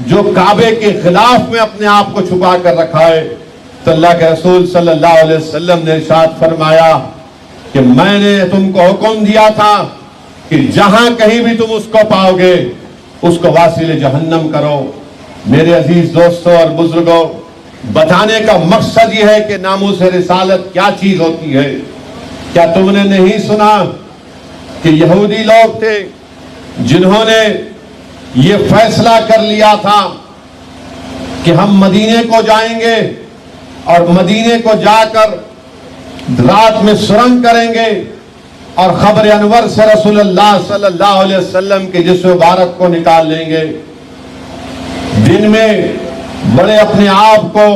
جو کعبے کے خلاف میں اپنے آپ کو چھپا کر رکھا ہے، تو اللہ کے رسول صلی اللہ علیہ وسلم نے ارشاد فرمایا کہ میں نے تم کو حکم دیا تھا کہ جہاں کہیں بھی تم اس کو پاؤ گے اس کو واصل جہنم کرو۔ میرے عزیز دوستوں اور بزرگوں، بتانے کا مقصد یہ ہے کہ ناموس رسالت کیا چیز ہوتی ہے۔ کیا تم نے نہیں سنا کہ یہودی لوگ تھے جنہوں نے یہ فیصلہ کر لیا تھا کہ ہم مدینے کو جائیں گے اور مدینے کو جا کر رات میں سرنگ کریں گے اور خبر انور سے رسول اللہ صلی اللہ علیہ وسلم کے جسم مبارک کو نکال لیں گے۔ دن میں بڑے اپنے آپ کو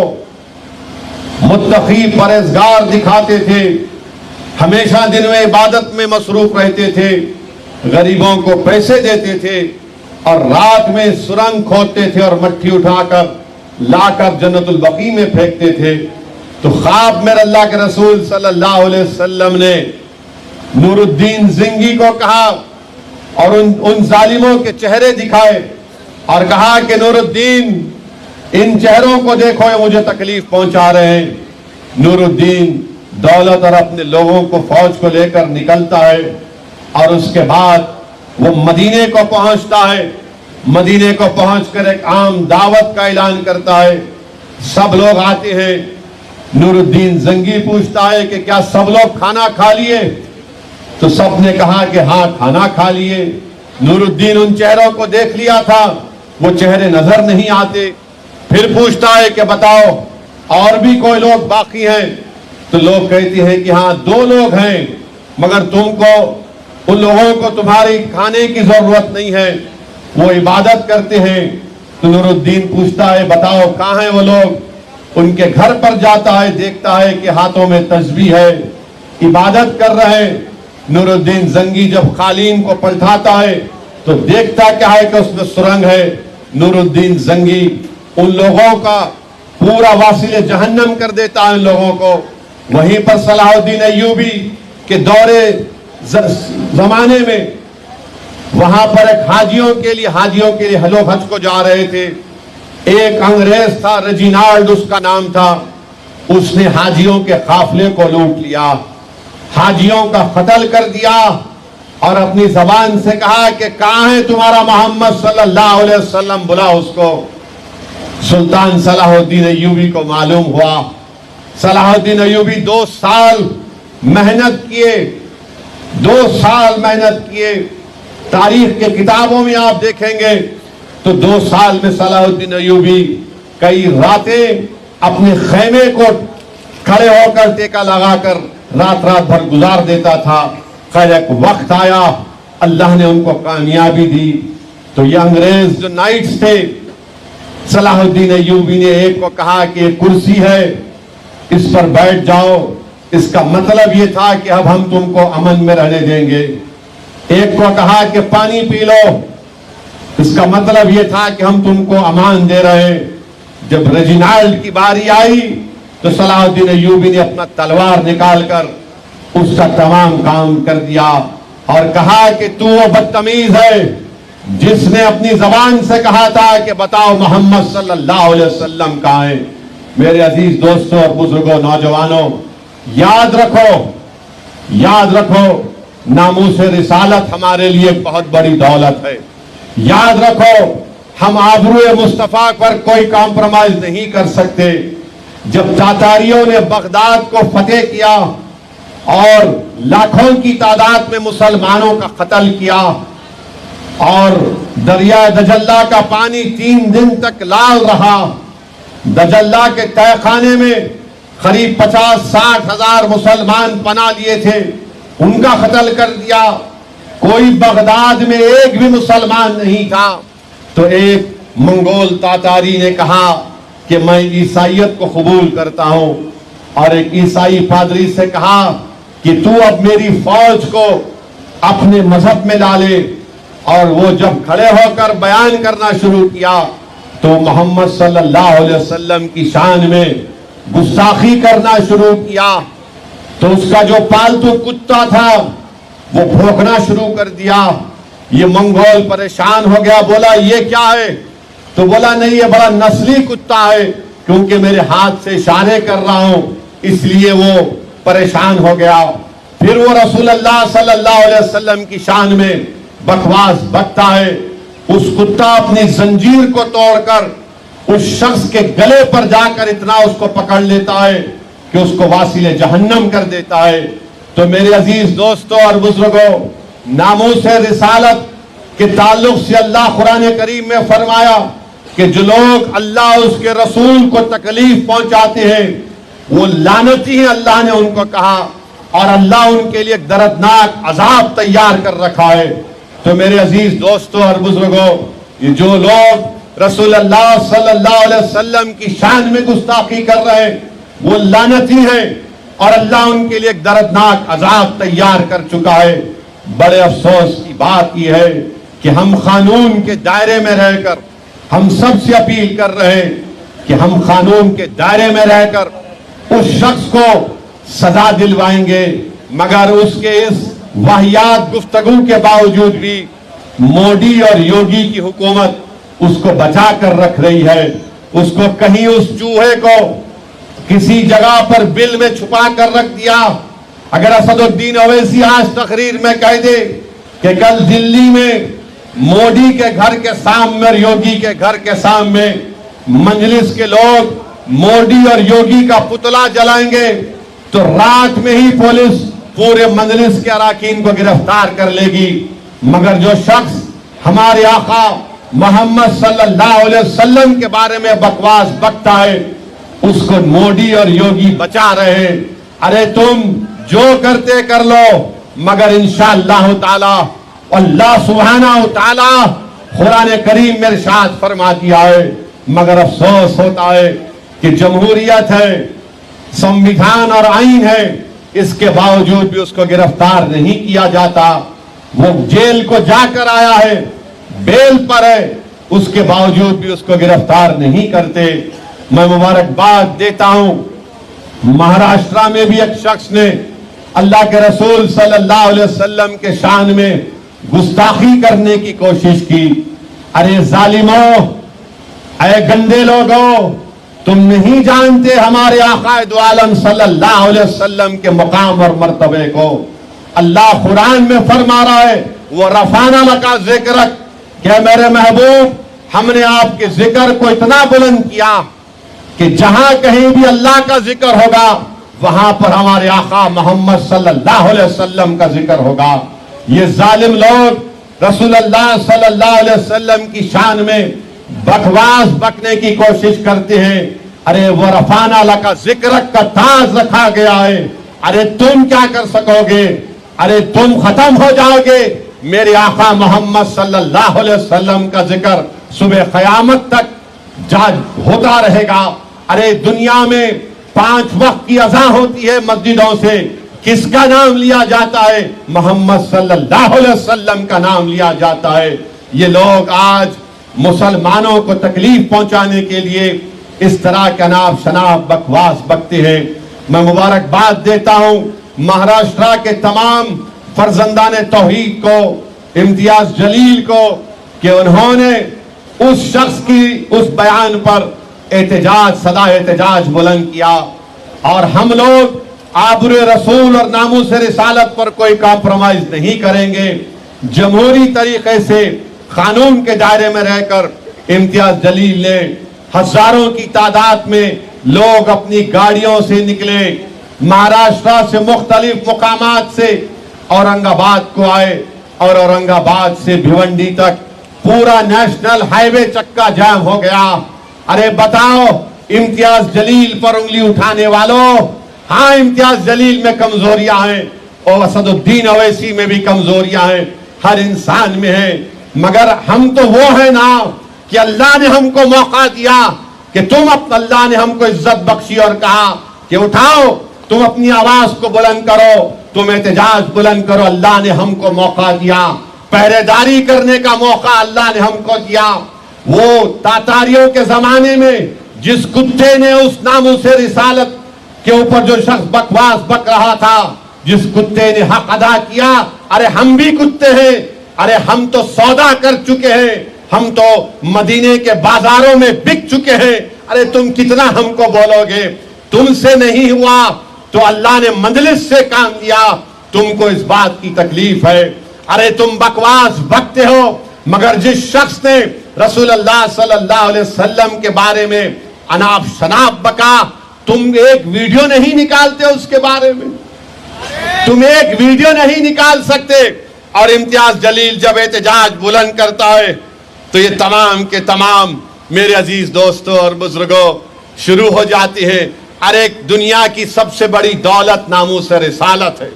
متقی پرہیزگار دکھاتے تھے، ہمیشہ دن میں عبادت میں مصروف رہتے تھے، غریبوں کو پیسے دیتے تھے اور رات میں سرنگ کھودتے تھے اور مٹی اٹھا کر لا کر جنت البقیع میں پھینکتے تھے۔ تو خواب میں اللہ کے رسول صلی اللہ علیہ وسلم نے نور الدین زنگی کو کہا اور ان ظالموں کے چہرے دکھائے اور کہا کہ نور الدین، ان چہروں کو دیکھو، یہ مجھے تکلیف پہنچا رہے ہیں۔ نور الدین دولت اور اپنے لوگوں کو فوج کو لے کر نکلتا ہے اور اس کے بعد وہ مدینے کو پہنچتا ہے۔ مدینے کو پہنچ کر ایک عام دعوت کا اعلان کرتا ہے، سب لوگ آتے ہیں۔ نور الدین زنگی پوچھتا ہے کہ کیا سب لوگ کھانا کھا لیے؟ تو سب نے کہا کہ ہاں کھانا کھا لیے۔ نور الدین ان چہروں کو دیکھ لیا تھا، وہ چہرے نظر نہیں آتے۔ پھر پوچھتا ہے کہ بتاؤ اور بھی کوئی لوگ باقی ہیں؟ تو لوگ کہتے ہیں کہ ہاں 2 لوگ ہیں، مگر تم کو ان لوگوں کو تمہاری کھانے کی ضرورت نہیں ہے، وہ عبادت کرتے ہیں۔ تو نور الدین پوچھتا ہے بتاؤ کہاں ہیں وہ لوگ؟ ان کے گھر پر جاتا ہے، دیکھتا ہے کہ ہاتھوں میں تسبیح ہے، عبادت کر رہے ہیں۔ نور الدین زنگی جب قالین کو پلٹاتا ہے تو دیکھتا کیا ہے کہ اس میں سرنگ ہے۔ نور الدین زنگی ان لوگوں کا پورا واصل جہنم کر دیتا ہے ان لوگوں کو۔ وہیں پر صلاح الدین ایوبی کے دورے زمانے میں وہاں پر ایک حاجیوں کے لیے لوگ حج کو جا رہے تھے۔ ایک انگریز تھا، ریجینالڈ اس کا نام تھا، اس نے حاجیوں کے قافلے کو لوٹ لیا، حاجیوں کا قتل کر دیا اور اپنی زبان سے کہا کہ کہاں ہے تمہارا محمد صلی اللہ علیہ وسلم، بلا اس کو۔ سلطان صلاح الدین ایوبی کو معلوم ہوا۔ صلاح الدین ایوبی 2 سال محنت کیے، 2 سال محنت کیے۔ تاریخ کے کتابوں میں آپ دیکھیں گے تو 2 سال میں صلاح الدین ایوبی کئی راتیں اپنے خیمے کو کھڑے ہو کر ٹیکا لگا کر رات بھر گزار دیتا تھا۔ خیر ایک وقت آیا، اللہ نے ان کو کامیابی دی۔ تو یہ انگریز جو نائٹس تھے، صلاح الدین ایوبی نے ایک کو کہا کہ ایک کرسی ہے، اس پر بیٹھ جاؤ۔ اس کا مطلب یہ تھا کہ اب ہم تم کو امن میں رہنے دیں گے۔ ایک کو کہا کہ پانی پی لو، اس کا مطلب یہ تھا کہ ہم تم کو امان دے رہے ہیں۔ جب ریجینالڈ کی باری آئی تو صلاح الدین ایوبی نے اپنا تلوار نکال کر اس کا تمام کام کر دیا اور کہا کہ تو وہ بدتمیز ہے جس نے اپنی زبان سے کہا تھا کہ بتاؤ محمد صلی اللہ علیہ وسلم کہاں ہیں۔ میرے عزیز دوستوں اور بزرگوں، نوجوانوں، یاد رکھو ناموس رسالت ہمارے لیے بہت بڑی دولت ہے۔ یاد رکھو ہم آبروئے مصطفیٰ پر کوئی کمپرومائز نہیں کر سکتے۔ جب تاتاریوں نے بغداد کو فتح کیا اور لاکھوں کی تعداد میں مسلمانوں کا قتل کیا اور دریا دجلہ کا پانی 3 دن تک لال رہا، دجلہ کے تہہ خانے میں قریب 50-60 ہزار مسلمان پناہ لیے تھے، ان کا قتل کر دیا۔ کوئی بغداد میں ایک بھی مسلمان نہیں تھا۔ تو ایک منگول تاتاری نے کہا کہ میں عیسائیت کو قبول کرتا ہوں، اور ایک عیسائی پادری سے کہا کہ تو اب میری فوج کو اپنے مذہب میں ڈالے۔ اور وہ جب کھڑے ہو کر بیان کرنا شروع کیا تو محمد صلی اللہ علیہ وسلم کی شان میں گستاخی کرنا شروع کیا۔ تو اس کا جو پالتو کتا تھا وہ بھونکنا شروع کر دیا۔ یہ منگول پریشان ہو گیا، بولا یہ کیا ہے؟ تو بولا نہیں یہ بڑا نسلی کتا ہے، کیونکہ میرے ہاتھ سے اشارے کر رہا ہوں اس لیے وہ پریشان ہو گیا۔ پھر وہ رسول اللہ صلی اللہ علیہ وسلم کی شان میں بکواس بکتا ہے۔ اس کتا اپنی زنجیر کو توڑ کر اس شخص کے گلے پر جا کر اتنا اس کو پکڑ لیتا ہے کہ اس کو واصل جہنم کر دیتا ہے۔ تو میرے عزیز دوستوں اور بزرگوں، ناموس رسالت کے تعلق سے اللہ قرآن کریم میں فرمایا کہ جو لوگ اللہ اور اس کے رسول کو تکلیف پہنچاتے ہیں وہ لعنتی ہیں، اللہ نے ان کو کہا، اور اللہ ان کے لیے ایک دردناک عذاب تیار کر رکھا ہے۔ تو میرے عزیز دوستوں اور بزرگوں، یہ جو لوگ رسول اللہ صلی اللہ علیہ وسلم کی شان میں گستاخی کر رہے ہیں وہ لعنتی ہیں، اور اللہ ان کے لیے ایک دردناک عذاب تیار کر چکا ہے۔ بڑے افسوس کی بات یہ ہے کہ ہم قانون کے دائرے میں رہ کر ہم سب سے اپیل کر رہے ہیں کہ ہم قانون کے دائرے میں رہ کر اس شخص کو سزا دلوائیں گے، مگر اس کے اس واہیات گفتگو کے باوجود بھی مودی اور یوگی کی حکومت اس کو بچا کر رکھ رہی ہے۔ اس کو کہیں اس چوہے کو کسی جگہ پر بل میں چھپا کر رکھ دیا۔ اگر اسد الدین اویسی آج تقریر میں کہہ دے کہ کل دلی میں مودی کے گھر کے سامنے اور یوگی کے گھر کے سامنے مجلس کے لوگ مودی اور یوگی کا پتلا جلائیں گے تو رات میں ہی پولیس پورے مجلس کے اراکین کو گرفتار کر لے گی، مگر جو شخص ہمارے آقا محمد صلی اللہ علیہ وسلم کے بارے میں بکواس بکتا ہے اس کو مودی اور یوگی بچا رہے ہیں۔ ارے تم جو کرتے کر لو، مگر انشاءاللہ تعالی اللہ سبحانہ وتعالی قرآن کریم میں ارشاد فرما دیا ہے، مگر افسوس ہوتا ہے کہ جمہوریت ہے، سنویدھان اور آئین ہے، اس کے باوجود بھی اس کو گرفتار نہیں کیا جاتا۔ وہ جیل کو جا کر آیا ہے، بیل پر ہے، اس کے باوجود بھی اس کو گرفتار نہیں کرتے۔ میں مبارکباد دیتا ہوں، مہاراشٹرا میں بھی ایک شخص نے اللہ کے رسول صلی اللہ علیہ وسلم کے شان میں گستاخی کرنے کی کوشش کی۔ ارے ظالموں، اے گندے لوگوں، تم نہیں جانتے ہمارے آقا دو عالم صلی اللہ علیہ وسلم کے مقام اور مرتبے کو۔ اللہ قرآن میں فرما رہا ہے وَرَفَعْنَا لَكَ ذِكْرَكَ، کہ میرے محبوب ہم نے آپ کے ذکر کو اتنا بلند کیا کہ جہاں کہیں بھی اللہ کا ذکر ہوگا وہاں پر ہمارے آقا محمد صلی اللہ علیہ وسلم کا ذکر ہوگا۔ یہ ظالم لوگ رسول اللہ صلی اللہ علیہ وسلم کی شان میں بکواس بکنے کی کوشش کرتے ہیں۔ ارے وَرَفَعْنَا لَكَ ذِكْرَكَ کا تاج رکھا گیا ہے، ارے تم کیا کر سکو گے؟ ارے تم ختم ہو جاؤ گے۔ میرے آقا محمد صلی اللہ علیہ وسلم کا ذکر صبح قیامت تک ہوتا رہے گا۔ ارے دنیا میں 5 وقت کی اذان ہوتی ہے مسجدوں سے، کس کا نام لیا جاتا ہے؟ محمد صلی اللہ علیہ وسلم کا نام لیا جاتا ہے۔ یہ لوگ آج مسلمانوں کو تکلیف پہنچانے کے لیے اس طرح کا ناب شناب بکواس بکتے ہیں۔ میں مبارکباد دیتا ہوں مہاراشٹرا کے تمام فرزندان توحید کو، امتیاز جلیل کو، کہ انہوں نے اس شخص کی اس بیان پر احتجاج، صدا احتجاج بلند کیا، اور ہم لوگ آبرو رسول اور ناموس رسالت پر کوئی کمپرومائز نہیں کریں گے۔ جمہوری طریقے سے قانون کے دائرے میں رہ کر امتیاز جلیل نے ہزاروں کی تعداد میں لوگ اپنی گاڑیوں سے نکلے، مہاراشٹرا سے مختلف مقامات سے اورنگ آباد کو آئے، اور اورنگ آباد سے بھیونڈی تک پورا نیشنل ہائی وے چکا جام ہو گیا۔ ارے بتاؤ، امتیاز جلیل پر انگلی اٹھانے والوں، ہاں امتیاز جلیل میں کمزوریاں ہیں، اور اسد الدین اویسی میں بھی کمزوریاں ہیں، ہر انسان میں ہیں، مگر ہم تو وہ ہیں نا کہ اللہ نے ہم کو موقع دیا کہ اللہ نے ہم کو عزت بخشی اور کہا کہ اٹھاؤ، تم اپنی آواز کو بلند کرو، تم احتجاج بلند کرو۔ اللہ نے ہم کو موقع دیا، پہرے داری کرنے کا موقع اللہ نے ہم کو دیا۔ وہ تاتاریوں کے زمانے میں جس کتے نے اس ناموس رسالت کے اوپر جو شخص بکواس بک رہا تھا، جس کتے نے حق ادا کیا، ارے ہم بھی کتے ہیں، ارے ہم تو سودا کر چکے ہیں، ہم تو مدینے کے بازاروں میں بک چکے ہیں. ارے تم کتنا ہم کو بولو گے؟ تم سے نہیں ہوا تو اللہ نے مجلس سے کام دیا, تم کو اس بات کی تکلیف ہے. ارے تم بکواس بکتے ہو, مگر جس شخص نے رسول اللہ صلی اللہ علیہ وسلم کے بارے میں اناپ شناپ بکا, تم ایک ویڈیو نہیں نکالتے اس کے بارے میں, تم ایک ویڈیو نہیں نکال سکتے. اور امتیاز جلیل جب احتجاج بلند کرتا ہے تو یہ تمام کے تمام میرے عزیز دوستوں اور بزرگوں شروع ہو جاتی ہے. ارے دنیا کی سب سے بڑی دولت ناموس رسالت ہے.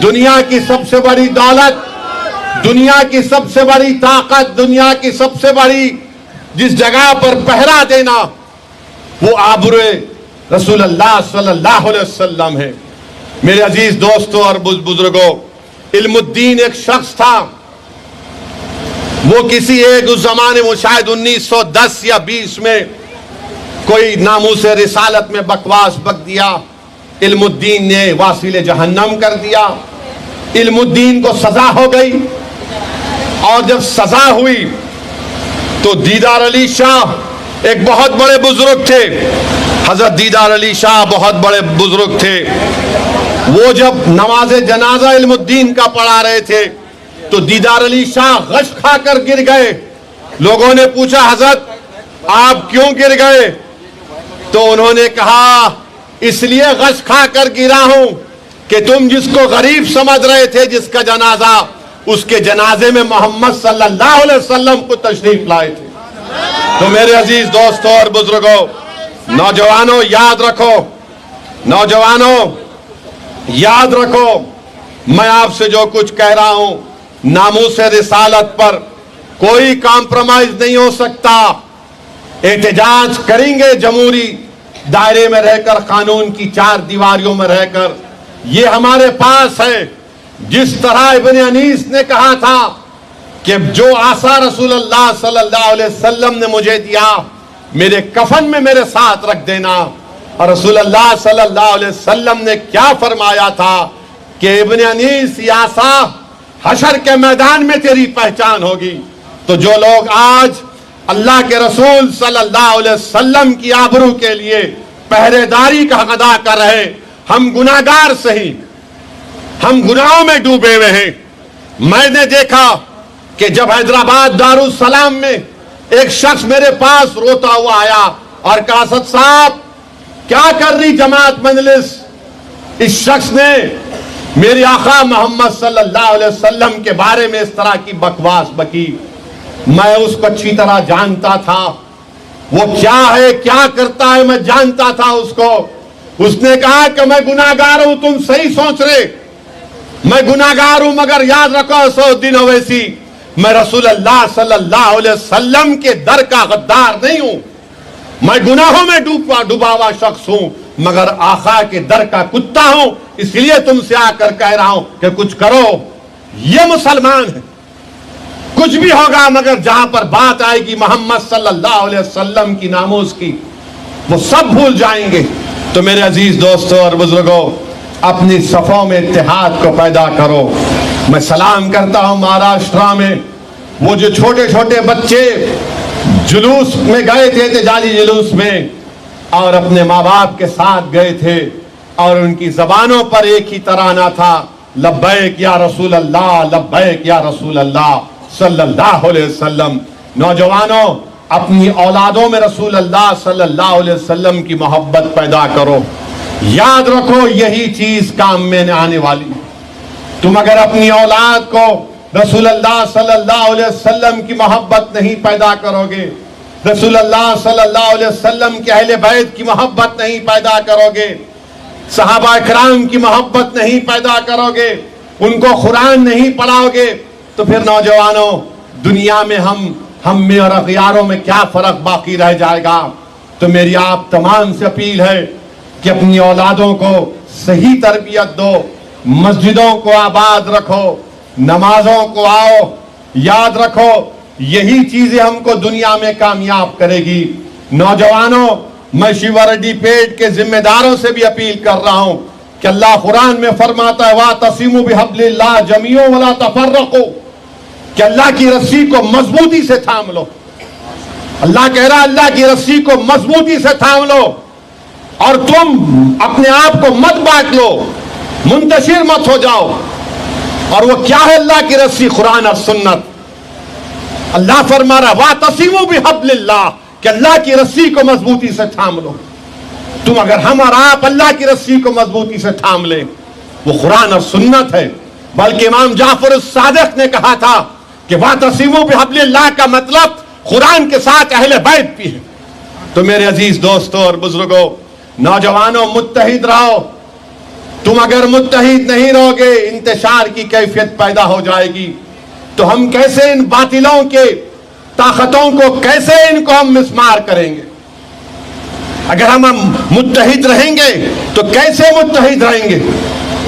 دنیا کی سب سے بڑی دولت, دنیا کی سب سے بڑی طاقت, دنیا کی سب سے بڑی جس جگہ پر پہرا دینا, وہ آبرو رسول اللہ صلی اللہ علیہ وسلم ہے. میرے عزیز دوستوں اور بزرگوں, علم الدین ایک شخص تھا, وہ کسی ایک اس زمانے میں شاید 1910 یا 20 میں کوئی ناموس رسالت میں بکواس بک دیا. علم الدین نے واصل جہنم کر دیا. علم الدین کو سزا ہو گئی, اور جب سزا ہوئی تو دیدار علی شاہ ایک بہت بڑے بزرگ تھے. حضرت دیدار علی شاہ بہت بڑے بزرگ تھے. وہ جب نماز جنازہ علم الدین کا پڑھا رہے تھے تو دیدار علی شاہ غش کھا کر گر گئے. لوگوں نے پوچھا حضرت آپ کیوں گر گئے؟ تو انہوں نے کہا اس لیے غش کھا کر گرا ہوں کہ تم جس کو غریب سمجھ رہے تھے, جس کا جنازہ, اس کے جنازے میں محمد صلی اللہ علیہ وسلم کو تشریف لائے تھے. تو میرے عزیز دوستوں اور بزرگوں, نوجوانوں یاد رکھو, نوجوانوں یاد رکھو, میں آپ سے جو کچھ کہہ رہا ہوں ناموس رسالت پر کوئی کمپرومائز نہیں ہو سکتا. احتجاج کریں گے جمہوری دائرے میں رہ کر, قانون کی 4 دیواریوں میں رہ کر, یہ ہمارے پاس ہے. جس طرح ابن انیس نے کہا تھا کہ جو عصا رسول اللہ صلی اللہ علیہ وسلم نے مجھے دیا میرے کفن میں میرے ساتھ رکھ دینا, اور رسول اللہ صلی اللہ علیہ وسلم نے کیا فرمایا تھا کہ ابن انیس یہ عصا حشر کے میدان میں تیری پہچان ہوگی. تو جو لوگ آج اللہ کے رسول صلی اللہ علیہ وسلم کی آبرو کے لیے پہرے داری کا حق ادا کر رہے, ہم گناہگار سہی, ہم گناہوں میں ڈوبے ہوئے ہیں. میں نے دیکھا کہ جب حیدرآباد دارالسلام میں ایک شخص میرے پاس روتا ہوا آیا اور کہا اسد صاحب کیا کر رہی جماعت مجلس؟ اس شخص نے میری آقا محمد صلی اللہ علیہ وسلم کے بارے میں اس طرح کی بکواس بکی. میں اس کو اچھی طرح جانتا تھا, وہ کیا ہے کیا کرتا ہے میں جانتا تھا اس کو. اس نے کہا کہ میں گناہگار ہوں, تم صحیح سوچ رہے, میں گناہگار ہوں, مگر یاد رکھو 100 دن اویسی, میں رسول اللہ صلی اللہ علیہ وسلم کے در کا غدار نہیں ہوں. میں گناہوں میں ڈوبا ہوا شخص ہوں, مگر آقا کے در کا کتا ہوں. اس لیے تم سے آ کر کہہ رہا ہوں کہ کچھ کرو. یہ مسلمان ہے, کچھ بھی ہوگا, مگر جہاں پر بات آئے گی محمد صلی اللہ علیہ وسلم کی ناموس کی, وہ سب بھول جائیں گے. تو میرے عزیز دوستوں اور بزرگوں, اپنی صفوں میں اتحاد کو پیدا کرو. میں سلام کرتا ہوں مہاراشٹرا میں وہ جو چھوٹے چھوٹے بچے جلوس میں گئے تھے, احتجاجی جلوس میں, اور اپنے ماں باپ کے ساتھ گئے تھے, اور ان کی زبانوں پر ایک ہی ترانہ تھا, لبیک یا رسول اللہ, لبیک یا رسول اللہ صلی اللہ علیہ وسلم. نوجوانوں اپنی اولادوں میں رسول اللہ صلی اللہ علیہ وسلم کی محبت پیدا کرو. یاد رکھو یہی چیز کام میں آنے والی. تم اگر اپنی اولاد کو رسول اللہ صلی اللہ علیہ وسلم کی محبت نہیں پیدا کرو گے, رسول اللہ صلی اللہ علیہ وسلم کے اہل بیت کی محبت نہیں پیدا کرو گے, صحابہ اکرام کی محبت نہیں پیدا کرو گے, ان کو قرآن نہیں پڑھاؤ گے, تو پھر نوجوانوں دنیا میں ہم میں اور اغیاروں میں کیا فرق باقی رہ جائے گا. تو میری آپ تمام سے اپیل ہے کہ اپنی اولادوں کو صحیح تربیت دو, مسجدوں کو آباد رکھو, نمازوں کو آؤ. یاد رکھو یہی چیزیں ہم کو دنیا میں کامیاب کرے گی. نوجوانوں میں شیوا ریڈی پیٹ کے ذمہ داروں سے بھی اپیل کر رہا ہوں کہ اللہ قرآن میں فرماتا ہے وَاعْتَصِمُوا بِحَبْلِ اللَّهِ جَمِيعًا وَلَا تَفَرَّقُوا, کہ اللہ کی رسی کو مضبوطی سے تھام لو. اللہ کہہ رہا اللہ کی رسی کو مضبوطی سے تھام لو اور تم اپنے آپ کو مت بانٹ لو, منتشر مت ہو جاؤ. اور وہ کیا ہے اللہ کی رسی؟ قرآن اور سنت. اللہ فرما رہا وَاعْتَصِمُوا بِحَبْلِ اللَّهِ کہ اللہ کی رسی کو مضبوطی سے تھام لو. تم اگر ہم اور آپ اللہ کی رسی کو مضبوطی سے تھام لیں, وہ قرآن اور سنت ہے. بلکہ امام جعفر الصادق نے کہا تھا کہ وَاعْتَصِمُوا بِحَبْلِ اللَّهِ کا مطلب قرآن کے ساتھ اہل بیت بھی ہے. تو میرے عزیز دوستوں اور بزرگوں, نوجوانوں, متحد رہو. تم اگر متحد نہیں رہو گے, انتشار کی کیفیت پیدا ہو جائے گی. تو ہم کیسے ان باطلوں کے طاقتوں کو, کیسے ان کو ہم مسمار کریں گے؟ اگر ہم متحد رہیں گے تو کیسے متحد رہیں گے؟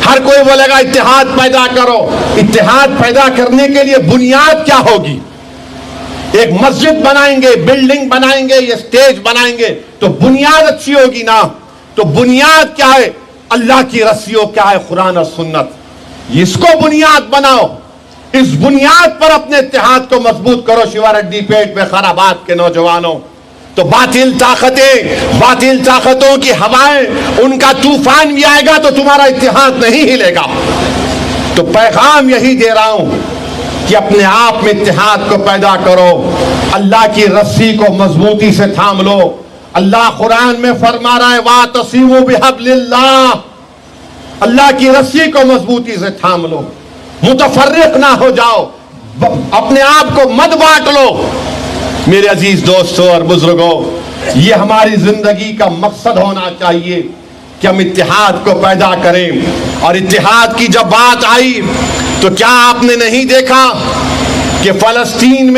ہر کوئی بولے گا اتحاد پیدا کرو. اتحاد پیدا کرنے کے لیے بنیاد کیا ہوگی؟ ایک مسجد بنائیں گے, بلڈنگ بنائیں گے, یہ سٹیج بنائیں گے تو بنیاد اچھی ہوگی نا. تو بنیاد کیا ہے؟ اللہ کی رسیوں کیا ہے؟ قرآن اور سنت. اس کو بنیاد بناؤ. اس بنیاد پر اپنے اتحاد کو مضبوط کرو. شیواریڈی پیٹ میں خرابات کے نوجوانوں, تو باطل طاقتیں, باطل طاقتوں کی ہوائیں, ان کا طوفان بھی آئے گا تو تمہارا اتحاد نہیں ہلے گا. تو پیغام یہی دے رہا ہوں کہ اپنے آپ میں اتحاد کو پیدا کرو. اللہ کی رسی کو مضبوطی سے تھام لو. اللہ قرآن میں فرما رہا ہے وَاعْتَصِمُوا بِحَبْلِ اللَّهِ اللہ کی رسی کو مضبوطی سے تھام لو. متفرق نہ ہو جاؤ, اپنے آپ کو مت بانٹ لو. میرے عزیز دوستوں اور بزرگوں, یہ ہماری زندگی کا مقصد ہونا چاہیے کہ ہم اتحاد کو پیدا کریں. اور اتحاد کی جب بات آئی تو کیا آپ نے نہیں دیکھا کہ فلسطین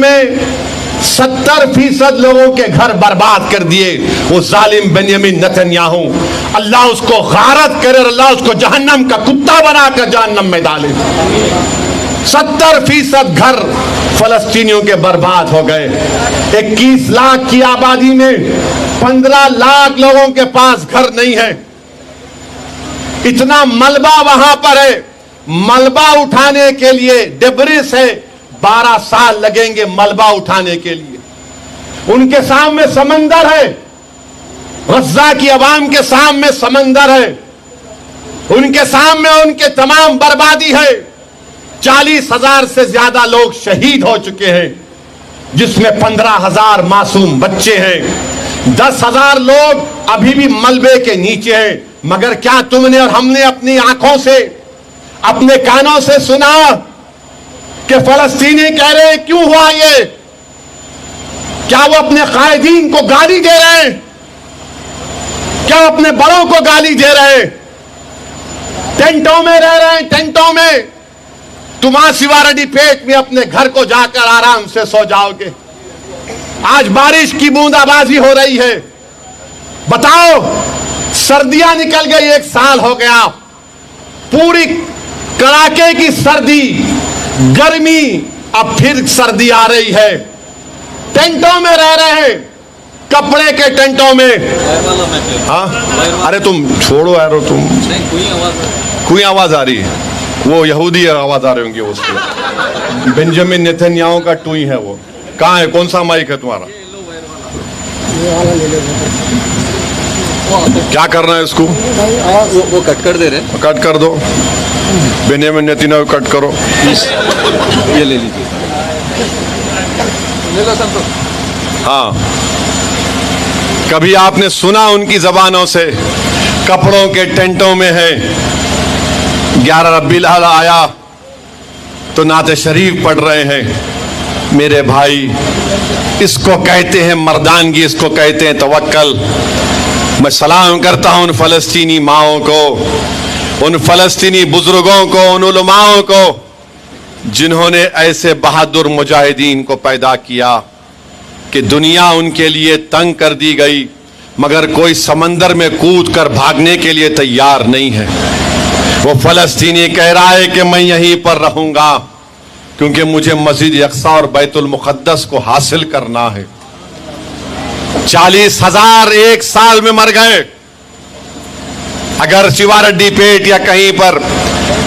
میں 70% لوگوں کے گھر برباد کر دیے وہ ظالم بنیامین نتنیاہو. اللہ اس کو غارت کرے اور اللہ اس کو جہنم کا کتا بنا کر جہنم میں ڈالے. 70% گھر فلسطینیوں کے برباد ہو گئے. 21 لاکھ کی آبادی میں 15 لاکھ لوگوں کے پاس گھر نہیں ہے. اتنا ملبہ وہاں پر ہے. ملبہ اٹھانے کے لیے ڈبری سے 12 سال لگیں گے ملبہ اٹھانے کے لیے. ان کے سامنے سمندر ہے, غزہ کی عوام کے سامنے سمندر ہے, ان کے سامنے ان کے تمام بربادی ہے. 40,000 سے زیادہ لوگ شہید ہو چکے ہیں, جس میں 15,000 معصوم بچے ہیں. 10,000 لوگ ابھی بھی ملبے کے نیچے ہیں. مگر کیا تم نے اور ہم نے اپنی آنکھوں سے, اپنے کانوں سے سنا کہ فلسطینی کہہ رہے ہیں کیوں ہوا یہ؟ کیا وہ اپنے قائدین کو گالی دے رہے ہیں؟ کیا اپنے بڑوں کو گالی دے رہے ہیں؟ ٹینٹوں میں رہ رہے ہیں, ٹینٹوں میں. تم شیواریڈی پیٹ میں اپنے گھر کو جا کر آرام سے سو جاؤ گے. آج بارش کی بوندا بازی ہو رہی ہے. بتاؤ, سردیاں نکل گئی, 1 سال ہو گیا, پوری کڑاکے کی سردی, گرمی, اب پھر سردی آ رہی ہے. ٹینٹوں میں رہ رہے ہیں, کپڑے کے ٹینٹوں میں. ہاں ارے تم چھوڑو یار, تم کوئی آواز آ رہی ہے, وہ یہودی آواز آ رہے ہوں گے اس کے. بنجامین نتنیاہو کا ٹوئی ہے. وہ کہاں ہے؟ کون سا مائک ہے تمہارا؟ کیا کرنا ہے اس کو؟ وہ کٹ کر دے رہے, کٹ کر دو. بنیامین نتنیاہو کٹ کرو. یہ لے لیجیے. ہاں, کبھی آپ نے سنا ان کی زبانوں سے کپڑوں کے ٹینٹوں میں ہے. 11 ربیع الاول آیا تو نعت شریف پڑھ رہے ہیں. میرے بھائی, اس کو کہتے ہیں مردانگی, اس کو کہتے ہیں توکل. میں سلام کرتا ہوں ان فلسطینی ماؤں کو, ان فلسطینی بزرگوں کو, ان علماؤں کو جنہوں نے ایسے بہادر مجاہدین کو پیدا کیا کہ دنیا ان کے لیے تنگ کر دی گئی, مگر کوئی سمندر میں کود کر بھاگنے کے لیے تیار نہیں ہے. وہ فلسطینی کہہ رہا ہے کہ میں یہیں پر رہوں گا کیونکہ مجھے مسجد اقصیٰ اور بیت المقدس کو حاصل کرنا ہے. 40,000 1 سال میں مر گئے. اگر شیواریڈی پیٹ یا کہیں پر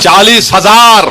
40,000,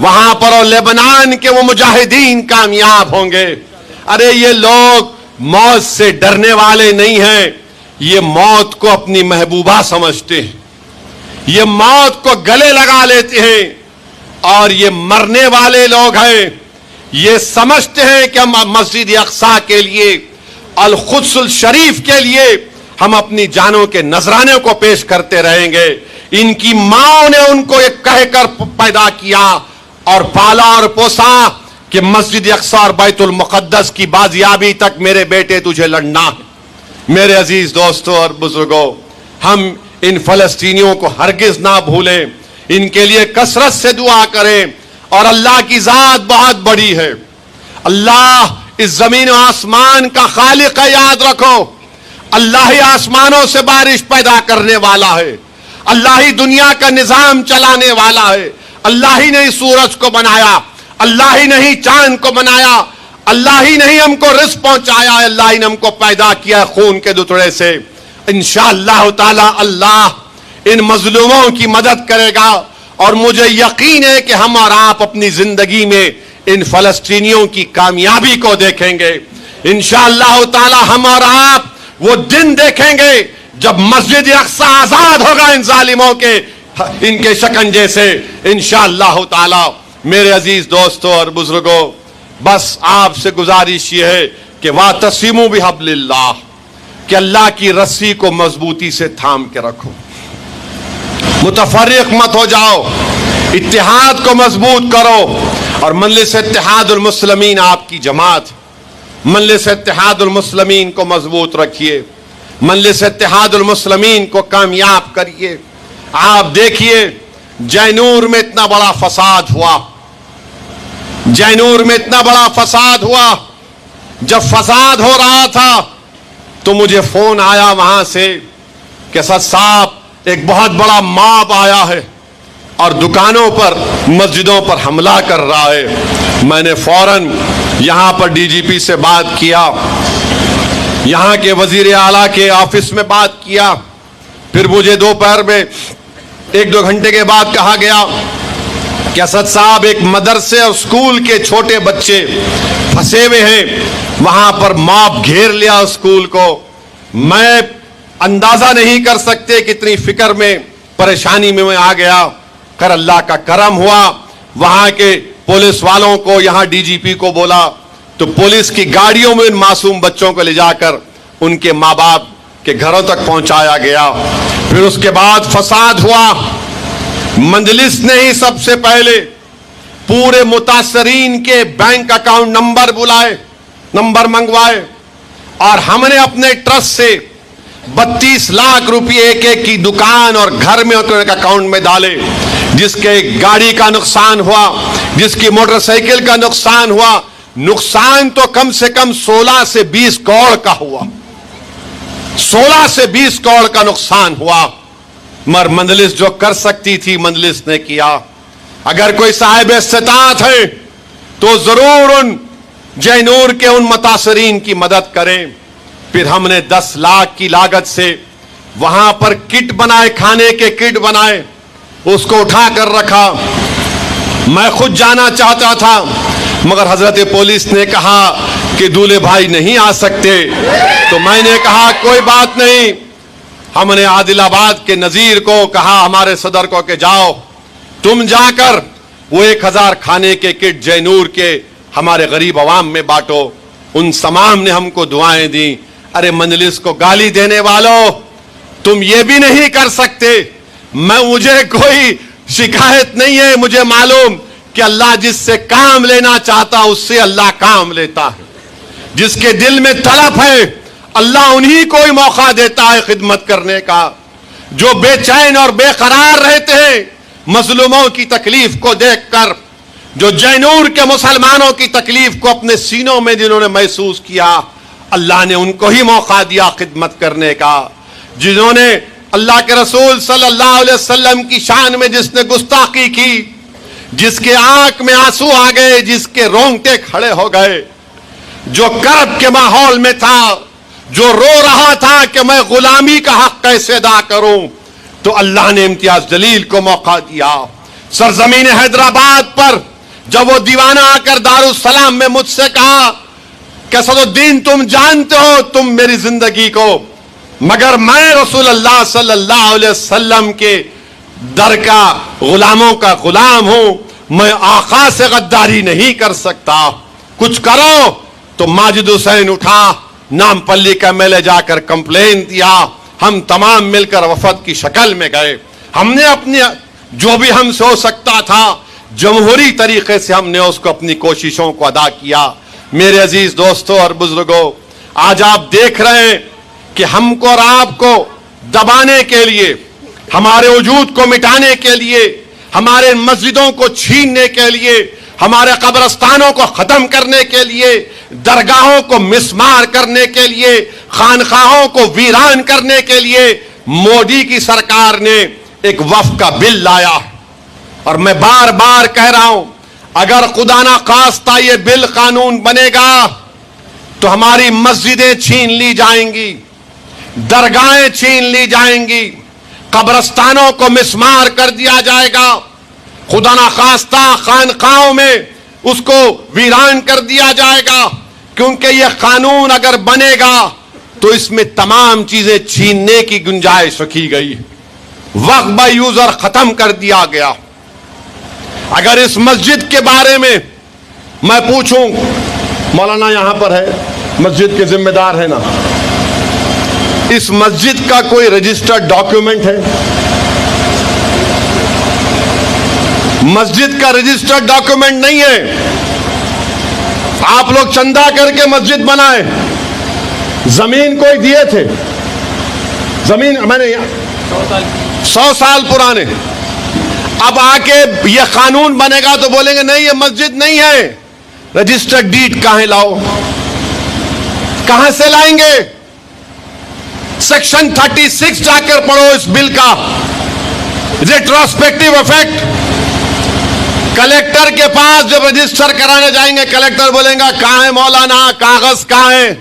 وہاں پر اور لیبنان کے وہ مجاہدین کامیاب ہوں گے. ارے یہ لوگ موت سے ڈرنے والے نہیں ہیں, یہ موت کو اپنی محبوبہ سمجھتے ہیں, یہ موت کو گلے لگا لیتے ہیں, اور یہ مرنے والے لوگ ہیں. یہ سمجھتے ہیں کہ ہم مسجد اقصی کے لیے, القدس الشریف کے لیے ہم اپنی جانوں کے نذرانے کو پیش کرتے رہیں گے. ان کی ماں نے ان کو یہ کہہ کر پیدا کیا اور پالا اور پوسا کہ مسجد اقصی اور بیت المقدس کی بازیابی تک میرے بیٹے تجھے لڑنا ہے. میرے عزیز دوستوں اور بزرگوں, ہم ان فلسطینیوں کو ہرگز نہ بھولیں, ان کے لیے کثرت سے دعا کریں. اور اللہ کی ذات بہت بڑی ہے. اللہ اس زمین و آسمان کا خالق ہے, یاد رکھو. اللہ ہی آسمانوں سے بارش پیدا کرنے والا ہے, اللہ ہی دنیا کا نظام چلانے والا ہے. اللہ ہی نے سورج کو بنایا, اللہ ہی نے چاند کو بنایا, اللہ ہی نے ہم کو رزق پہنچایا, اللہ ہی نے ہم کو پیدا کیا خون کے دتڑے سے. انشاءاللہ تعالی اللہ ان مظلوموں کی مدد کرے گا, اور مجھے یقین ہے کہ ہم اور آپ اپنی زندگی میں ان فلسطینیوں کی کامیابی کو دیکھیں گے. انشاءاللہ تعالی ہم اور آپ وہ دن دیکھیں گے جب مسجد اقصی آزاد ہوگا ان ظالموں کے, ان کے شکنجے سے. انشاءاللہ تعالی میرے عزیز دوستوں اور بزرگوں, بس آپ سے گزارش یہ ہے کہ وَاعْتَصِمُوا بِحَبْلِ اللَّهِ, کہ اللہ کی رسی کو مضبوطی سے تھام کے رکھو, متفرق مت ہو جاؤ, اتحاد کو مضبوط کرو. اور مجلس اتحاد المسلمین آپ کی جماعت, مجلس اتحاد المسلمین کو مضبوط رکھیے, مجلس اتحاد المسلمین کو کامیاب کریے. آپ دیکھیے جینور میں اتنا بڑا فساد ہوا, جینور میں اتنا بڑا فساد ہوا. جب فساد ہو رہا تھا تو مجھے فون آیا وہاں سے کہ اسد صاحب ایک بہت بڑا ماب آیا ہے اور دکانوں پر, مسجدوں پر حملہ کر رہا ہے. میں نے فوراً یہاں پر ڈی جی پی سے بات کیا, یہاں کے وزیر اعلیٰ کے آفس میں بات کیا. پھر مجھے دوپہر میں 1-2 گھنٹے کے بعد کہا گیا کہ اسد صاحب ایک مدرسے اور اسکول کے چھوٹے بچے پھنسے ہوئے ہیں, وہاں پر ماب گھیر لیا اسکول کو. میں اندازہ نہیں کر سکتے کتنی فکر میں, پریشانی میں آ گیا. کر اللہ کا کرم ہوا, وہاں کے پولیس والوں کو, یہاں ڈی جی پی کو بولا تو پولیس کی گاڑیوں میں ان معصوم بچوں کو لے جا کر ان کے ماں باپ کے گھروں تک پہنچایا گیا. پھر اس کے بعد فساد ہوا. مجلس نے ہی سب سے پہلے پورے متاثرین کے بینک اکاؤنٹ نمبر بلائے, نمبر منگوائے, اور ہم نے اپنے ٹرسٹ سے 32 لاکھ روپے ایک ایک کی دکان اور گھر میں اکاؤنٹ میں ڈالے. جس کے گاڑی کا نقصان ہوا, جس کی موٹر سائیکل کا نقصان ہوا, نقصان تو کم سے کم 16 سے 20 کروڑ کا ہوا, 16 سے 20 کروڑ کا نقصان ہوا. مگر مجلس جو کر سکتی تھی مجلس نے کیا. اگر کوئی صاحب استطاعت ہے تو ضرور ان جینور کے ان متاثرین کی مدد کریں. پھر ہم نے 10 لاکھ کی لاگت سے وہاں پر کٹ بنائے, کھانے کے کٹ بنائے, اس کو اٹھا کر رکھا. میں خود جانا چاہتا تھا مگر حضرت پولیس نے کہا کہ دولے بھائی نہیں آ سکتے. تو میں نے کہا کوئی بات نہیں. ہم نے عادل آباد کے نذیر کو کہا, ہمارے صدر کو, کہ جاؤ تم جا کر وہ 1000 کھانے کے کٹ جینور کے ہمارے غریب عوام میں بانٹو. ان تمام نے ہم کو دعائیں دیں. ارے مجلس کو گالی دینے والوں, تم یہ بھی نہیں کر سکتے. مجھے کوئی شکایت نہیں ہے, مجھے معلوم کہ اللہ جس سے کام لینا چاہتا اس سے اللہ کام لیتا ہے. جس کے دل میں طلب ہے اللہ انہی کو ہی موقع دیتا ہے خدمت کرنے کا. جو بے چین اور بے قرار رہتے ہیں مظلوموں کی تکلیف کو دیکھ کر, جو جینور کے مسلمانوں کی تکلیف کو اپنے سینوں میں جنہوں نے محسوس کیا, اللہ نے ان کو ہی موقع دیا خدمت کرنے کا. جنہوں نے اللہ کے رسول صلی اللہ علیہ وسلم کی شان میں جس نے گستاخی کی, جس کے آنکھ میں آنسو آ گئے, جس کے رونگٹے کھڑے ہو گئے, جو کرب کے ماحول میں تھا, جو رو رہا تھا کہ میں غلامی کا حق کیسے ادا کروں, تو اللہ نے امتیاز جلیل کو موقع دیا. سرزمین حیدرآباد پر جب وہ دیوانہ آ کر دارالسلام میں مجھ سے کہا کہ اسدالدین تم جانتے ہو تم میری زندگی کو، مگر میں رسول اللہ صلی اللہ علیہ وسلم کے در کا غلاموں کا غلام ہوں، میں آقا سے غداری نہیں کر سکتا، کچھ کرو۔ تو ماجد حسین اٹھا، نام پلی کا میلے جا کر کمپلین دیا، ہم تمام مل کر وفد کی شکل میں گئے، ہم نے اپنی جو بھی ہم سے ہو سکتا تھا جمہوری طریقے سے ہم نے اس کو اپنی کوششوں کو ادا کیا۔ میرے عزیز دوستوں اور بزرگوں، آج آپ دیکھ رہے ہیں کہ ہم کو اور آپ کو دبانے کے لیے، ہمارے وجود کو مٹانے کے لیے، ہمارے مسجدوں کو چھیننے کے لیے، ہمارے قبرستانوں کو ختم کرنے کے لیے، درگاہوں کو مسمار کرنے کے لیے، خانقاہوں کو ویران کرنے کے لیے مودی کی سرکار نے ایک وقف کا بل لایا۔ اور میں بار بار کہہ رہا ہوں، اگر خدا نہ خواستہ یہ بل قانون بنے گا تو ہماری مسجدیں چھین لی جائیں گی، درگاہیں چھین لی جائیں گی، قبرستانوں کو مسمار کر دیا جائے گا، خدا نہ خواستہ خانقاہوں میں اس کو ویران کر دیا جائے گا، کیونکہ یہ قانون اگر بنے گا تو اس میں تمام چیزیں چھیننے کی گنجائش رکھی گئی، وقف بائی یوزر ختم کر دیا گیا۔ اگر اس مسجد کے بارے میں میں پوچھوں، مولانا یہاں پر ہے، مسجد کے ذمہ دار ہے نا، اس مسجد کا کوئی رجسٹرڈ ڈاکیومنٹ ہے؟ مسجد کا رجسٹرڈ ڈاکیومنٹ نہیں ہے۔ آپ لوگ چندہ کر کے مسجد بنائے، زمین کوئی دیے تھے، زمین میں نے 100 سال پرانے، اب آ کے یہ قانون بنے گا تو بولیں گے نہیں یہ مسجد نہیں ہے، رجسٹرڈ ڈیڈ کہاں لاؤ، کہاں سے لائیں گے؟ سیکشن 36 جا کر پڑھو اس بل کا، ریٹروسپیکٹیو افیکٹ۔ کلیکٹر کے پاس جب رجسٹر کرانے جائیں گے، کلیکٹر بولیں گا کہاں ہے مولانا، کاغذ کہاں ہے؟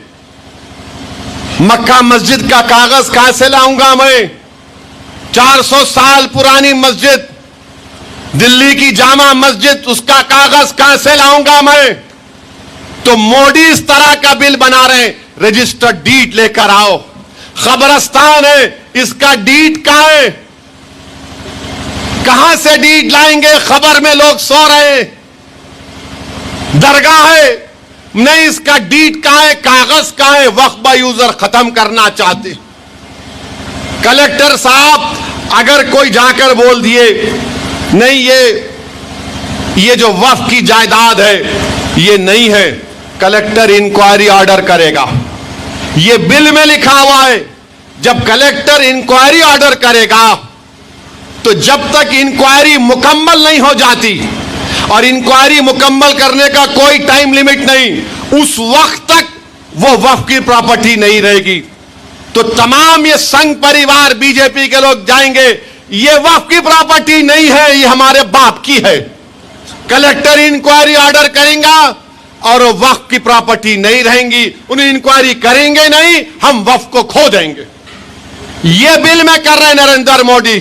مکہ مسجد کا کاغذ کہاں سے لاؤں گا میں؟ 400 سال پرانی مسجد، دلی کی جامع مسجد، اس کا کاغذ کہاں سے لاؤں گا میں؟ تو مودی اس طرح کا بل بنا رہے ہیں، رجسٹرڈ ڈیڈ لے کر آؤ۔ قبرستان ہے، اس کا ڈیڈ کہاں ہے؟ کہاں سے ڈیڈ لائیں گے؟ خبر میں لوگ سو رہے ہیں۔ درگاہ ہے، نہیں اس کا ڈیڈ کہاں ہے، کاغذ کہاں ہے؟ وقف بائی یوزر ختم کرنا چاہتے۔ کلیکٹر صاحب اگر کوئی جا کر بول دیے نہیں یہ جو وقف کی جائیداد ہے یہ نہیں ہے، کلیکٹر انکوائری آرڈر کرے گا۔ یہ بل میں لکھا ہوا ہے، جب کلیکٹر انکوائری آرڈر کرے گا تو جب تک انکوائری مکمل نہیں ہو جاتی، اور انکوائری مکمل کرنے کا کوئی ٹائم لیمٹ نہیں، اس وقت تک وہ وقف کی پراپرٹی نہیں رہے گی۔ تو تمام یہ سنگھ پریوار بی جے پی کے لوگ جائیں گے، یہ وقف کی پراپرٹی نہیں ہے، یہ ہمارے باپ کی ہے۔ کلیکٹر انکوائری آرڈر کریں گا اور وقف کی پراپرٹی نہیں رہیں گی، انہیں انکوائری کریں گے نہیں، ہم وقف کو کھو دیں گے۔ یہ بل میں کر رہے ہیں نریندر مودی۔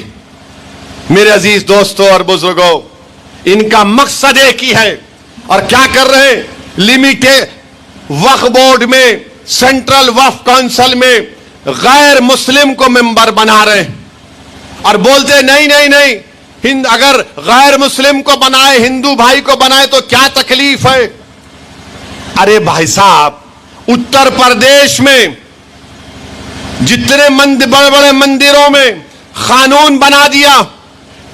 میرے عزیز دوستوں اور بزرگوں، ان کا مقصد ایک ہی ہے، اور کیا کر رہے ہیں؟ لمیٹڈ وقف بورڈ میں، سینٹرل وقف کونسل میں غیر مسلم کو ممبر بنا رہے ہیں، اور بولتے نہیں نہیں نہیں، اگر غیر مسلم کو بنائے، ہندو بھائی کو بنائے تو کیا تکلیف ہے؟ ارے بھائی صاحب، اتر پردیش میں جتنے بڑے بڑے مندروں میں قانون بنا دیا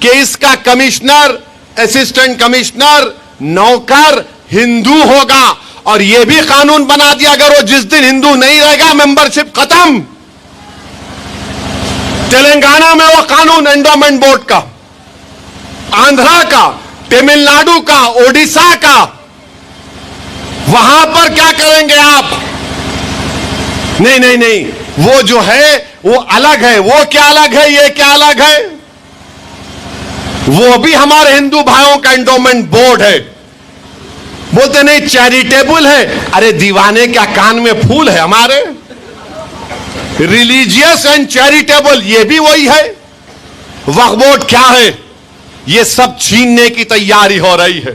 کہ اس کا کمشنر، اسسٹنٹ کمشنر، نوکر ہندو ہوگا، اور یہ بھی قانون بنا دیا اگر وہ جس دن ہندو نہیں رہے گا ممبرشپ ختم۔ تلنگانہ میں وہ قانون انڈومنٹ بورڈ کا، آندھرا کا، تمل ناڈو کا، اوڈیشہ کا، وہاں پر کیا کریں گے آپ؟ نہیں نہیں نہیں، وہ جو ہے وہ الگ ہے، وہ کیا الگ ہے، یہ کیا الگ ہے؟ وہ بھی ہمارے ہندو بھائیوں کا انڈومنٹ بورڈ ہے۔ بولتے نہیں چیریٹیبل ہے، ارے دیوانے کیا کان میں پھول ہے ہمارے؟ ریلیجیس اینڈ چیریٹیبل یہ بھی وہی ہے۔ وقف بورڈ کیا ہے؟ یہ سب چھیننے کی تیاری ہو رہی ہے۔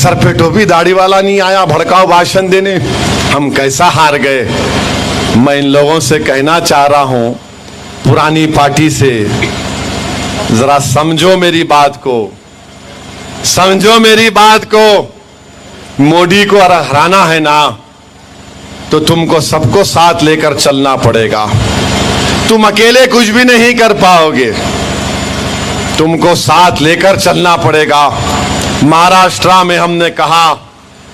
سر پہ ٹوپی داڑھی والا نہیں آیا بھڑکاؤ بھاشن دینے. ہم کیسا ہار گئے. میں ان لوگوں سے کہنا چاہ رہا ہوں, پرانی پارٹی سے, ذرا سمجھو میری بات کو, سمجھو میری بات کو. مودی کو ہرانا ہے نا تو تم کو سب کو ساتھ لے کر چلنا پڑے گا. تم اکیلے کچھ بھی نہیں کر پاؤ گے, تم کو ساتھ لے کر چلنا پڑے گا. مہاراشٹرا میں ہم نے کہا,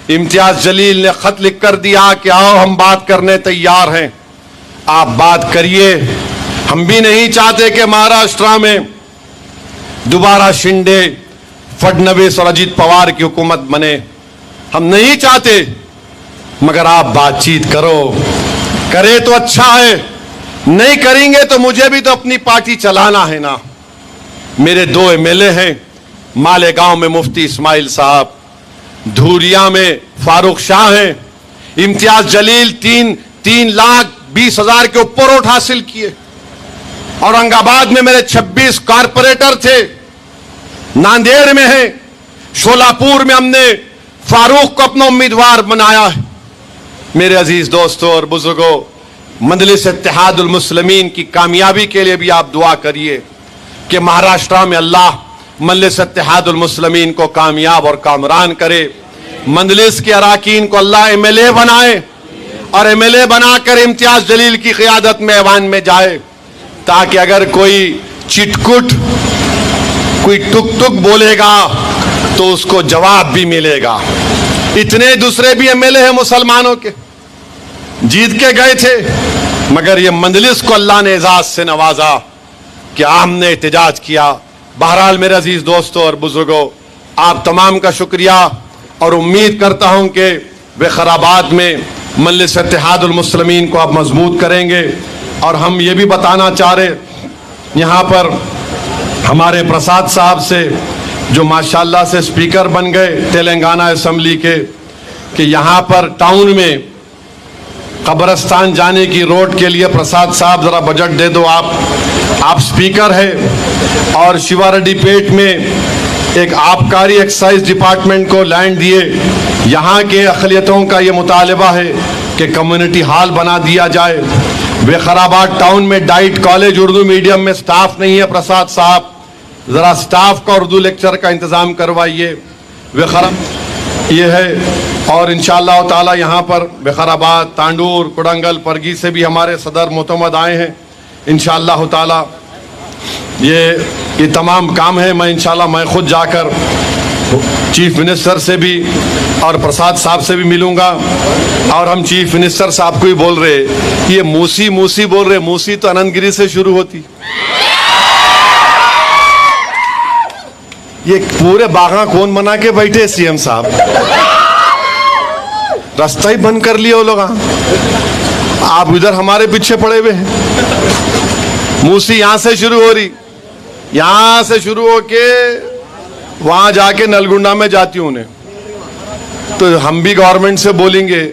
امتیاز جلیل نے خط لکھ کر دیا کہ آؤ ہم بات کرنے تیار ہیں, آپ بات کریے. ہم بھی نہیں چاہتے کہ مہاراشٹرا میں دوبارہ شنڈے, فڈنویس اور اجیت پوار کی حکومت بنے. ہم نہیں چاہتے, مگر آپ بات چیت کرو. کرے تو اچھا ہے, نہیں کریں گے تو مجھے بھی تو اپنی پارٹی چلانا ہے نا. میرے 2 MLA ہیں, مالیگاؤں میں مفتی اسماعیل صاحب, دھوریا میں فاروق شاہ ہیں. امتیاز جلیل 3,20,000 کے اوپر ووٹ حاصل کیے. اورنگ آباد میں میرے 26 کارپوریٹر تھے, ناندیڑ میں ہیں, شولاپور میں ہم نے فاروق کو اپنا امیدوار بنایا ہے. میرے عزیز دوستوں اور بزرگوں, مجلس اتحاد المسلمین کی کامیابی کے لیے بھی آپ دعا کریے کہ مہاراشٹرا میں اللہ مجلس اتحاد المسلمین کو کامیاب اور کامران کرے. مجلس کے اراکین کو اللہ MLA بنائے اور MLA بنا کر امتیاز جلیل کی قیادت میں ایوان میں جائے, تاکہ اگر کوئی چٹکٹ, کوئی ٹک ٹک بولے گا تو اس کو جواب بھی ملے گا. اتنے دوسرے بھی MLA ہیں مسلمانوں کے, جیت کے گئے تھے, مگر یہ مجلس کو اللہ نے اعزاز سے نوازا کہ ہم نے احتجاج کیا. بہرحال میرے عزیز دوستوں اور بزرگوں, آپ تمام کا شکریہ, اور امید کرتا ہوں کہ وقارآباد میں مجلس اتحاد المسلمین کو آپ مضبوط کریں گے. اور ہم یہ بھی بتانا چاہ رہے یہاں پر ہمارے پرساد صاحب سے, جو ماشاءاللہ سے اسپیکر بن گئے تلنگانہ اسمبلی کے, کہ یہاں پر ٹاؤن میں قبرستان جانے کی روڈ کے لیے پرساد صاحب ذرا بجٹ دے دو. آپ اسپیکر ہے, اور شیوا ریڈی پیٹ میں ایک آبکاری ایکسائز ڈپارٹمنٹ کو لینڈ دیے. یہاں کے اقلیتوں کا یہ مطالبہ ہے کہ کمیونٹی ہال بنا دیا جائے. وقارآباد ٹاؤن میں ڈائٹ کالج اردو میڈیم میں سٹاف نہیں ہے. پرساد صاحب ذرا سٹاف کا اردو لیکچر کا انتظام کروائیے. یہ ہے, اور انشاءاللہ تعالی یہاں پر وقارآباد, تانڈور, کوڈنگل, پرگی سے بھی ہمارے صدر معتمد آئے ہیں. انشاءاللہ تعالی یہ تمام کام ہے. میں انشاءاللہ میں خود جا کر چیف منسٹر سے بھی اور پرساد صاحب سے بھی ملوں گا. اور ہم چیف منسٹر صاحب کو ہی بول رہے, یہ موسی موسی بول رہے, موسی تو اننت گری سے شروع ہوتی. یہ پورے باغاں کون بنا کے بیٹھے CM صاحب, راستہ ہی بند کر لیا وہ لوگ. آپ ادھر ہمارے پیچھے پڑے ہوئے ہیں. موسی یہاں سے شروع ہو رہی, یہاں سے شروع ہو کے وہاں جا کے نلگنڈا میں جاتی ہوں انہیں. تو ہم بھی گورنمنٹ سے بولیں گے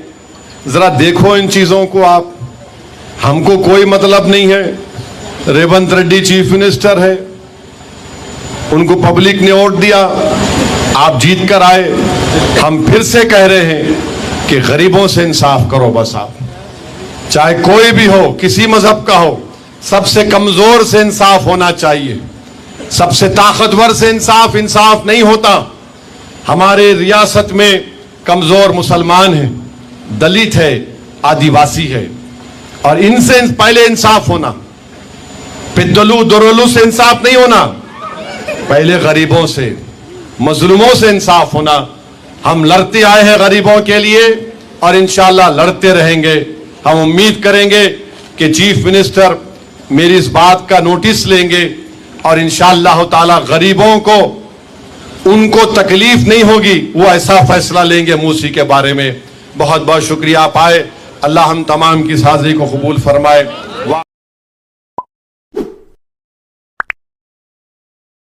ذرا دیکھو ان چیزوں کو آپ. ہم کو کوئی مطلب نہیں ہے. ریونت ریڈی چیف منسٹر ہے, ان کو پبلک نے ووٹ دیا, آپ جیت کر آئے. ہم پھر سے کہہ رہے ہیں کہ غریبوں سے انصاف کرو بس. آپ چاہے کوئی بھی ہو, کسی مذہب کا ہو, سب سے کمزور سے انصاف ہونا چاہیے. سب سے طاقتور سے انصاف نہیں ہوتا. ہمارے ریاست میں کمزور مسلمان ہیں, دلت ہے, آدیواسی ہے, اور ان سے پہلے انصاف ہونا. پدلو درولو سے انصاف نہیں ہونا, پہلے غریبوں سے, مظلوموں سے انصاف ہونا. ہم لڑتے آئے ہیں غریبوں کے لیے اور انشاءاللہ لڑتے رہیں گے. ہم امید کریں گے کہ چیف منسٹر میری اس بات کا نوٹس لیں گے اور انشاءاللہ تعالی غریبوں کو, ان کو تکلیف نہیں ہوگی, وہ ایسا فیصلہ لیں گے موسی کے بارے میں. بہت بہت شکریہ آپ آئے. اللہ ہم تمام کی حاضری کو قبول فرمائے.